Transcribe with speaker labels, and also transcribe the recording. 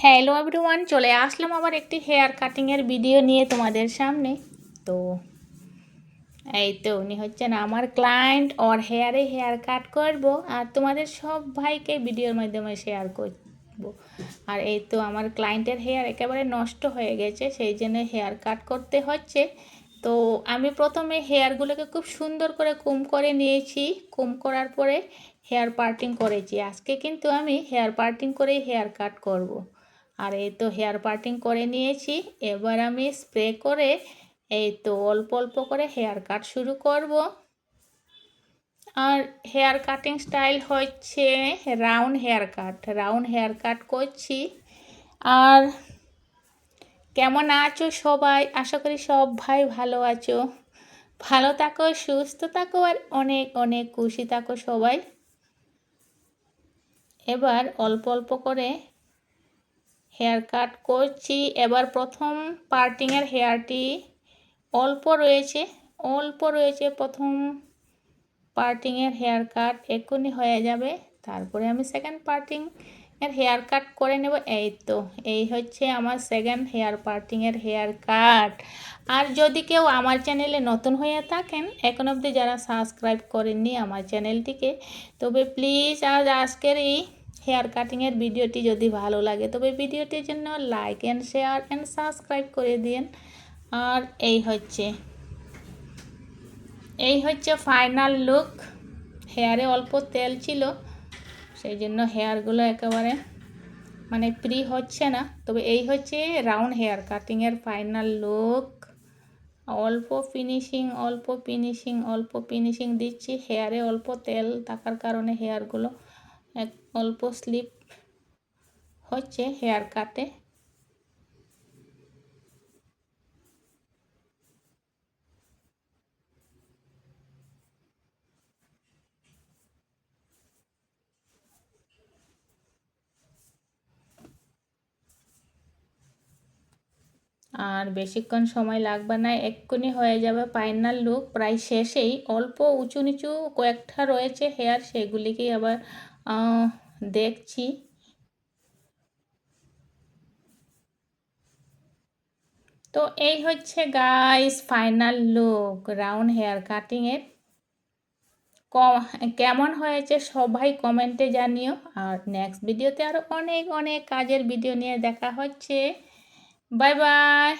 Speaker 1: Hello everyone, চলে আসলাম আবার একটি হেয়ার কাটিংয়ের ভিডিও নিয়ে তোমাদের সামনে। তো এই তো উনি হচ্ছেন আমার ক্লায়েন্ট, ওর হেয়ার কাট করব আর তোমাদের সব ভাইকে ভিডিওর মাধ্যমে শেয়ার করব। আর এই তো আমার ক্লায়েন্টের হেয়ার একেবারে নষ্ট হয়ে গেছে, সেই জন্য হেয়ার কাট করতে হচ্ছে। তো আমি প্রথমে হেয়ারগুলোকে খুব সুন্দর করে কুম করে নিয়েছি। কুম করার পরে হেয়ার পার্টিং করেছি। আজকে কিন্তু আমি হেয়ার পার্টিং করেই হেয়ার কাট করব। আর এই তো হেয়ার পার্টিং করে নিয়েছি। এবার আমি স্প্রে করে এই তো অল্প অল্প করে হেয়ার কাট শুরু করব। আর হেয়ার কাটিং স্টাইল হচ্ছে রাউন্ড হেয়ার কাট করছি। আর কেমন আছো সবাই? আশা করি সব ভাই ভালো আছো। ভালো থাকো, সুস্থ থাকো আর অনেক অনেক খুশি থাকো সবাই। এবার অল্প অল্প করে হেয়ার কাট করছি। এবার প্রথম পার্টিংয়ের হেয়ারটি অল্প রয়েছে প্রথম পার্টিংয়ের হেয়ার কাট এক্ষুনি হয়ে যাবে। তারপরে আমি সেকেন্ড পার্টিংয়ের হেয়ার কাট করে নেব। এই তো এই হচ্ছে আমার সেকেন্ড পার্টিংয়ের হেয়ার কাট। আর যদি কেউ আমার চ্যানেলে নতুন হয়ে থাকেন, এখন অবধি যারা সাবস্ক্রাইব করেননি আমার চ্যানেলটিকে, তবে প্লিজ আজকের এই হেয়ার কাটিংয়ের ভিডিওটি যদি ভালো লাগে তবে ভিডিওটির জন্য like and share and subscribe করে দিন। আর এই হচ্ছে ফাইনাল লুক। হেয়ারে অল্প তেল ছিল, সেই জন্য হেয়ারগুলো একেবারে ফ্রি হচ্ছে না। তবে এই হচ্ছে রাউন্ড হেয়ার কাটিংয়ের ফাইনাল লুক। অল্প ফিনিশিং দিচ্ছি। হেয়ারে অল্প তেল থাকার কারণে হেয়ারগুলো অল্প স্লিপ হচ্ছে হেয়ার কাটে। আর বেশিক্ষণ সময় লাগবে না, এক্ষুনি হয়ে যাবে ফাইনাল লুক। প্রায় শেষেই, অল্প উঁচু নিচু কয়েকটা রয়েছে হেয়ার, সেগুলিকেই আবার দেখছি। তো এই হচ্ছে guys final look round hair কাটিংয়ের। কেমন হয়েছে সবাই কমেন্টে জানিও। আর নেক্সট ভিডিওতে আরও অনেক অনেক কাজের ভিডিও নিয়ে দেখা হচ্ছে। Bye bye.